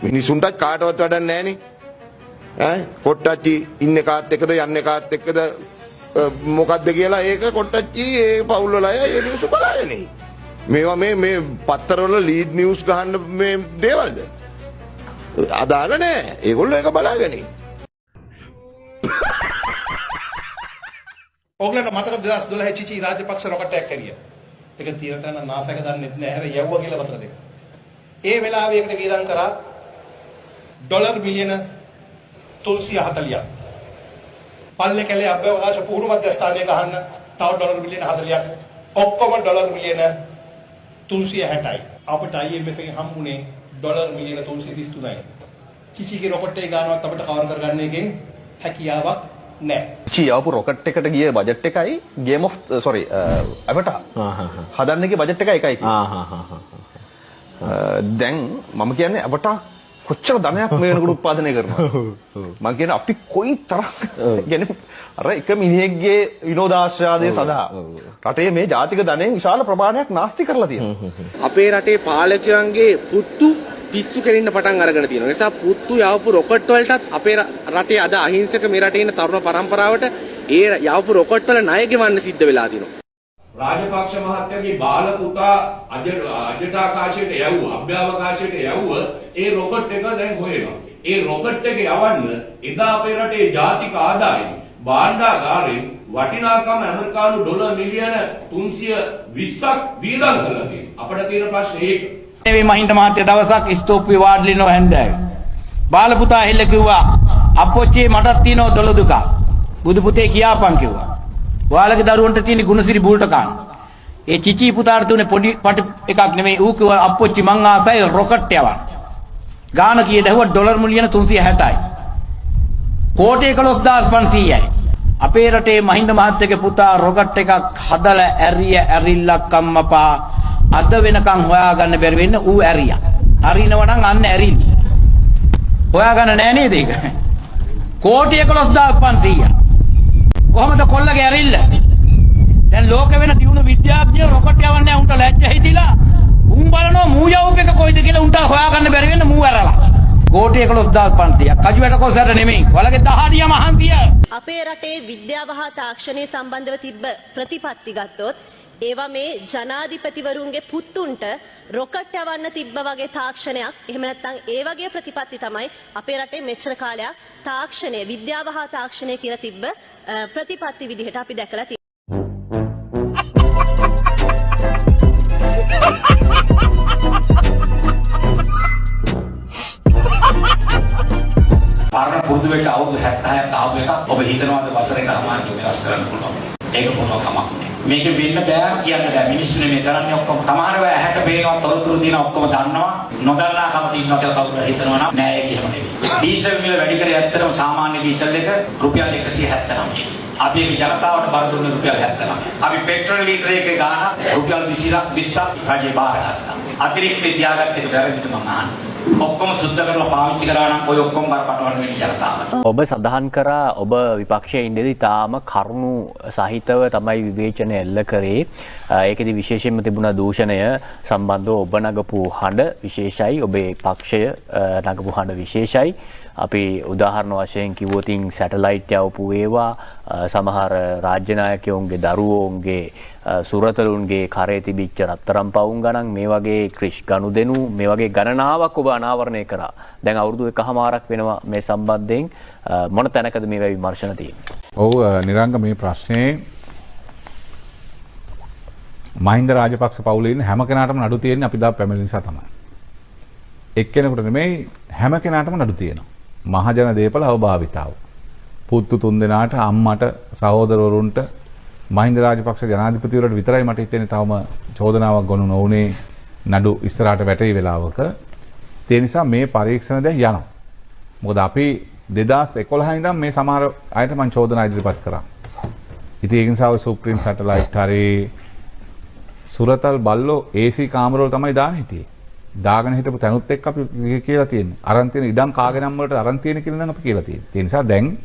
මිනිසුන්ටත් කාටවත් වැඩක් නැහනේ. කොට්ටච්චි ඉන්නේ කාත් එක්කද යන්නේ කාත් එක්කද මොකද්ද කියලා ඒක කොට්ටච්චි ඒ පවුල් වල අය ඒ නිවුස් බලාගෙන ඉන්නේ. මේවා මේ පත්තරවල ලීඩ් නිවුස් ගහන්න මේ දේවල්ද? අදාළ නැහැ. ඒගොල්ලෝ ඒක බලාගෙන ඉන්නේ. ඕගලන්ට මතකද 2012 චිචි රාජපක්ෂ රොකට් එකක් කරියා. ඒක තියෙන තැන නාසයක දන්නෙත් නැහැ. හැබැයි යවුවා කියලා වතර දෙක. ඒ වෙලාවේ ඒකට වියදම් කරා ඩොලර් මිලියන 340ක්. පල්ලේ කැලේ අභ්‍යවකාශ පුහුණු මධ්‍යස්ථානයේ ගහන්න තව ඩොලර් මිලියන 40ක්. ඔක්කොම ඩොලර් මිලියන 360යි. අපිට IMF එකෙන් හම්බුනේ ඩොලර් මිලියන 333යි. චිචිගේ රොකට් එක ගන්නවත් අපිට කවර් කරගන්න එකෙන් හැකියාවක් නැහැ. චි ආපු රොකට් එකට ගිය බජට් එකයි ගේම් ඔෆ් සෝරි අවටා හදන්නගේ බජට් එකයි එකයි. දැන් මම කියන්නේ අවටා කොච්චර ධනයක් මේ වෙනකොට උත්පාදනය කරනවා. මම කියන්නේ අපි කොයි තරම් කියන්නේ අර එක මිනිහෙක්ගේ විනෝදාශ්‍රාදය සඳහා රටේ මේ ජාතික ධනයෙන් විශාල ප්‍රමාණයක් නාස්ති කරලා තියෙනවා. අපේ රටේ පාලකයන්ගේ පුත්තු පිස්සු කෙලින්න පටන් අරගෙන තියෙනවා. ඒ නිසා පුත්තු යවපු රොකට් වලටත් අපේ රටේ අද අහිංසක මේ රටේ ඉන්න තරුණ පරම්පරාවට ඒ යවපු රොකට් වල ණය ගෙවන්න සිද්ධ වෙලා තියෙනවා. රාජපක්ෂ මහත්තයාගේ බාල පුතා අජටාකාශයට යවුවා අභ්‍යවකාශයට යවුවා ඒ රොකට් එක දැන් හොයනවා. ඒ රොකට් එක යවන්න එදා අපේ රටේ ජාතික ආදායම භාණ්ඩාගාරයෙන් වටිනාකම ඇමරිකානු ඩොලර් මිලියන 320ක් වියදම් කරලා තියෙනවා. අපිට තියෙන ප්‍රශ්නේ ඒක. මේ මහින්ද මහත්තයා දවසක් ස්තූපේ වාඩිලිනව හැන්දෑවේ. බාල පුතා ඇහිල්ල කිව්වා අප්පොච්චි මටත් තියෙනවා දොළ දුක. බුදු පුතේ කියාපන් කිව්වා. ඔයාලගේ දරුවන්ට තියෙන ගුණසිරි බූල්ට කාන. ඒ චිචි පුතාට තුනේ පොඩි පටි එකක් නෙමෙයි ඌ කිව්වා අප්පොච්චි මං ආසයි රොකට් යවන්න. ගාන කීයද ඇහුවා ඩොලර් මිලියන 360යි. කෝටි 11500යි. අපේ රටේ මහින්ද මහත්තයාගේ පුතා රොකට් එකක් හදලා ඇරිල්ලක් අම්මපා අද වෙනකන් හොයාගන්න බැරි වෙන්න ඌ ඇරියා. හරිනව නම් අන්න ඇරිලි. හොයාගන්න නෑ නේද ඒක? කෝටි 11500ක්. කොහමද කොල්ලගේ ඇරිල්ල? දැන් ලෝකෙ වෙන දියුණු විද්‍යාඥයෝ රොකට් යවන්නේ උන්ට ලැජ්ජ හිතිලා උන් බලනවා මූ යවුප එක කොයිද කියලා උන්ට හොයාගන්න බැරි වෙන්න මූ ඇරලා. කෝටි 11500ක්. කජුවට කොසට නෙමෙයි. ඔයාලගේ දහඩිය මහන්තිය. අපේ රටේ විද්‍යාව හා තාක්ෂණය සම්බන්ධව තිබ්බ ප්‍රතිපත්ති ගත්තොත් ඒවා මේ ජනාධිපතිවරුන්ගේ පුත්තුන්ට රොකට් යවන්න තිබ්බ වගේ තාක්ෂණයක් එහෙම නැත්නම් ඒ වගේ ප්‍රතිපත්ති තමයි අපේ රටේ මෙච්චර කාලයක් තාක්ෂණය විද්‍යාව හා තාක්ෂණය කියලා තිබ්බ ප්‍රතිපත්ති විදිහට අපි දැකලා තියෙනවා. පාරණ පුරුදු වෙන්න අවුරුදු 76ක් ආව එක ඔබ හිතනවාද වසරේ කමාරකින් වෙනස් කරන්න පුළුවන්. ඒක මොනවා කමක් නෑ. මේක වෙන්න බෑ කියන්න බෑ. මිනිස්සුනේ මේ කරන්නේ ඔක්කොම සමානව ඇහැට පේනවා තොරතුරු දින ඔක්කොම දන්නවා. නොදන්නා කමට ඉන්නවා කියලා කවුරුහරි හිතනවා නම් නෑ ඒක එහෙම නෙවෙයි. ඩීසල් මිල වැඩි කරේ ඇත්තටම සාමාන්‍ය ඩීසල් එක රුපියල් 179යි. අපි ඒක ජනතාවට බර දුන්නේ රුපියල් 79යි. අපි පෙට්‍රල් ලීටර එකේ ගාණ රුපියල් 20ක් රජේ බාරගත්තා. අතිරික්ත තියාගත්තේ වැරදිද මම අහන්නේ. ඔක්කොම සුද්ධ කරලා පාවිච්චි කරා නම් ඔය ඔක්කොම බරපතල වෙන්නේ ජනතාවට. ඔබ සඳහන් කරා ඔබ විපක්ෂයේ ඉඳදී තාම කරුණු සහිතව තමයි විවේචනය එල්ල කරේ. ඒකෙදි විශේෂයෙන්ම තිබුණා දූෂණය සම්බන්ධව ඔබ නගපු හඬ විශේෂයි. ඔබේ පක්ෂය නගපු හඬ විශේෂයි. අපි උදාහරණ වශයෙන් කිව්වොතින් සැටලයිට් යවපු ඒවා සමහර රාජ්‍ය නායකයෝන්ගේ දරුවෝන්ගේ සුරතලුන්ගේ කරේ තිබිච්ච රත්තරන් පවුම් ගණන් මේ වගේ ක්‍රිෂ් ගනුදෙනු මේ වගේ ගණනාවක් ඔබ අනාවරණය කරා. දැන් අවුරුදු 1කමාරක් වෙනවා මේ සම්බන්ධයෙන් මොන තැනකද මේ විමර්ශන තියෙන්නේ? ඔව් නිරංග මේ ප්‍රශ්නේ මහින්ද රාජපක්ෂ පවුලේ ඉන්න හැම කෙනාටම නඩු තියෙන්නේ අපි දා පැමිණි නිසා තමයි. එක්කෙනෙකුට නෙමෙයි හැම කෙනාටම නඩු තියෙනවා. මහජන දේපල අවභාවිතාව. පුත්තු 3 දෙනාට අම්මට සහෝදරවරුන්ට මහින්ද රාජපක්ෂ ජනාධිපතිවරට විතරයි මට හිතෙන්නේ තවම චෝදනාවක් ගොනු නොවුනේ නඩු ඉස්සරහට වැටේ වෙලාවක. ඒ නිසා මේ පරීක්ෂණ දැන් යනවා. මොකද අපි 2011 ඉඳන් මේ සමහර අයට මම චෝදනා ඉදිරිපත් කරා. ඉතින් ඒ නිසා සුප්‍රීම සැටලයිට් හරි සුරතල් බල්ලෝ AC කාමරවල තමයි දාන හිටියේ. දාගෙන හිටපු තැනුත් එක්ක අපි කියලා තියෙන්නේ. අරන් තියෙන ඉඩම් කාගේ නම් වලට අරන් තියෙන කියලා නම් අපි කියලා තියෙන්නේ. ඒ නිසා දැන්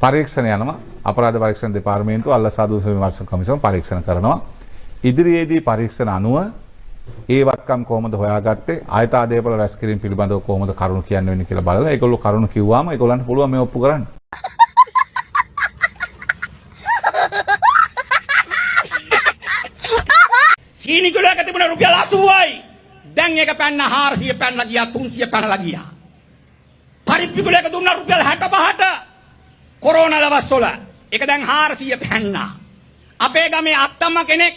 පරීක්ෂණ යනවා. අපරාධ පරීක්ෂණ දෙපාර්තමේන්තුව අල්ලස් සාධු විමර්ශන කමිසම පරීක්ෂණ කරනවා. ඉදිරියේදී පරීක්ෂණ අනුව ඒ වත්කම් කොහොමද හොයාගත්තේ? ආයත ආදේපල රැස් කිරීම පිළිබඳව කොහොමද කරුණු කියන්න වෙන්නේ කියලා බලලා ඒගොල්ලෝ කරුණු කිව්වාම ඒගොල්ලන්ට පුළුවන් මේ ඔප්පු කරන්න. සීනි කිලෝයක තිබුණ රුපියල් 80යි. දැන් ඒක පැන්න 400 පැනලා ගියා 300 පැනලා ගියා. පරිප්පු කිලෝයක දුන්නා රුපියල් 65ට කොරෝනා දවස් වල. ඒක දැන් 400 පැන්නා. අපේ ගමේ අත්තම්ම කෙනෙක්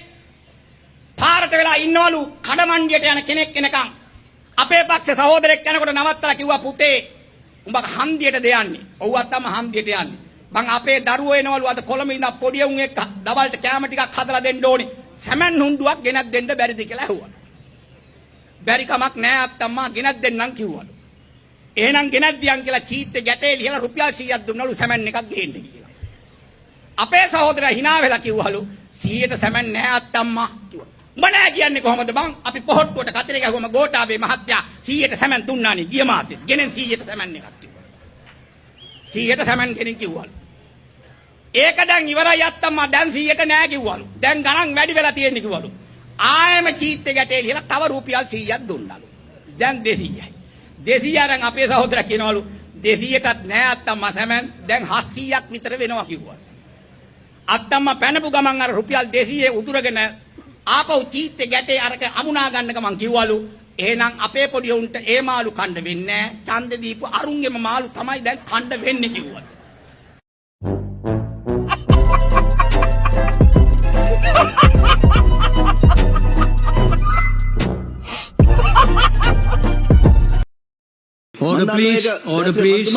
පාරට වෙලා ඉන්නවලු කඩමණ්ඩියට යන කෙනෙක් එනකම්. අපේ පක්ෂේ සහෝදරෙක් යනකොට නවත්තලා කිව්වා පුතේ උඹ හන්දියට දෙයන්නේ. ඔව් අත්තම්ම හන්දියට යන්නේ. මං අපේ දරුවෝ එනවලු අද කොළඹ ඉඳන් පොඩි උන් එක්ක දවල්ට කෑම ටිකක් හදලා දෙන්න ඕනේ. සැමන් හුණ්ඩුවක් ගෙනත් දෙන්න බැරිද කියලා ඇහුවා. බැරි කමක් නෑ අත්තම්මා ගෙනත් දෙන්නම් කිව්වලු. එහෙනම් ගෙනත් දියන් කියලා චීට් එක ගැටේ ලියලා රුපියල් 100ක් දුන්නලු සැමන් එකක් ගේන්න කියලා. අපේ සහෝදරයා hina වෙලා කිව්වලු 100ට සැමන් නෑ අත්තම්මා කිව්වා. උඹ නෑ කියන්නේ කොහමද බං? අපි පොහොට්ටුවට කතරේ ගහුවම ගෝඨාභය මහත්තයා 100ට සැමන් දුන්නානේ ගිය මාසේ. ගෙනෙන් 100ට සැමන් එකක් කිව්වා. 100ට සැමන් ගෙනින් කිව්වලු. ඒක දැන් ඉවරයි අත්තම්මා දැන් 100ට නෑ කිව්වලු. දැන් ගණන් වැඩි වෙලා තියෙන්නේ කිව්වලු. ආයෙම චීට් එක ගැටේ ලියලා තව රුපියල් 100ක් දුන්නලු. දැන් 200යි. 200 අරන් අපේ සහෝදරයා කියනවලු 200ටත් නෑ අත්තම්මා සැමන් දැන් 700ක් විතර වෙනවා කිව්වලු. අත්තම්මා පැනපු ගමන් අර රුපියල් 200 උදුරගෙන ආපහු චීට් එක ගැටේ අරක අමුණා ගන්න ගමන් කිව්වලු එහෙනම් අපේ පොඩි උන්ට ඒ මාළු කණ්ඩ වෙන්නේ නෑ. ඡන්ද දීපු අරුන්ගේම මාළු තමයි දැන් කණ්ඩ වෙන්නේ කිව්වලු. Order please. Order please.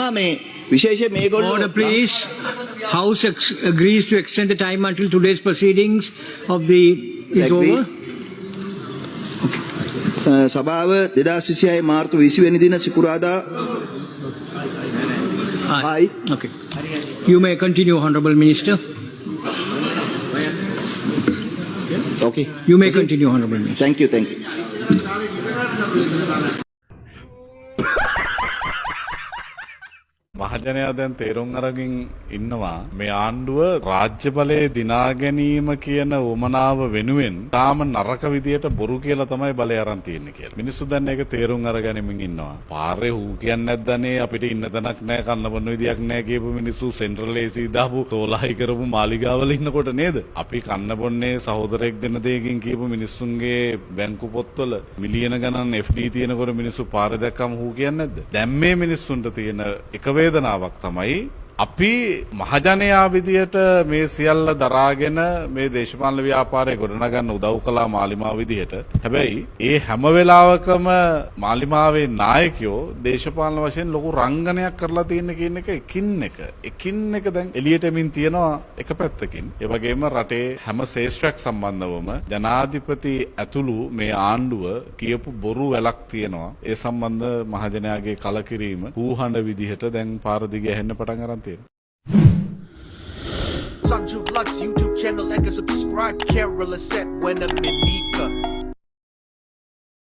Order please. House agrees to extend the time until today's proceedings of the is over. සභාව 2026 මාර්තු 20 වෙනි දින සිකුරාදා Okay. You may continue, Honorable Minister. Okay. You may continue, Honorable Minister. Thank you, thank you. මහජනයා දැන් තේරුම් අරගෙන ඉන්නවා මේ ආණ්ඩුව රාජ්‍ය බලය දිනා ගැනීම කියන උමනාව වෙනුවෙන් තාම නරක විදියට බොරු කියලා තමයි බලය අරන් තියෙන්නේ කියලා. මිනිස්සු දැන් ඒක තේරුම් අරගෙනමින් ඉන්නවා. පාරේ හූ කියන්නේ නැද්දනේ අපිට ඉන්න තැනක් නැහැ කන්න බොන්න විදියක් නැහැ කියපු මිනිස්සු සෙන්ට්‍රල් AC දාපු තෝලයි කරපු මාලිගාවල ඉන්නකොට නේද? අපි කන්න බොන්නේ සහෝදරයෙක් දෙන දෙයකින් කියපු මිනිස්සුන්ගේ බැංකු පොත්වල මිලියන ගණන් FD තියෙනකොට මිනිස්සු පාරේ දැක්කම හූ කියන්නේ නැද්ද? දැන් මේ මිනිස්සුන්ට තියෙන එක වේදනාවක් තමයි අපි මහජනයා විදියට මේ සියල්ල දරාගෙන මේ දේශපාලන ව්‍යාපාරය ගොඩනගන්න උදව් කළා මාලිමාව විදියට. හැබැයි ඒ හැම වෙලාවකම මාලිමාවේ නායකයෝ දේශපාලන වශයෙන් ලොකු රංගනයක් කරලා තියෙන කියන එක එකින් එක දැන් එළියට එමින් තියෙනවා එක පැත්තකින්. ඒ වගේම රටේ හැම ශේෂ්ත්‍රයක් සම්බන්ධවම ජනාධිපති ඇතුළු මේ ආණ්ඩුව කියපු බොරු වැලක් තියෙනවා. ඒ සම්බන්ධ මහජනයාගේ කලකිරීම හූහඬ විදිහට දැන් පාර දිගේ ඇහෙන්න පටන් ගන්න. Sanju Lux YouTube channel like and subscribe, Carol set when I'm in Nika.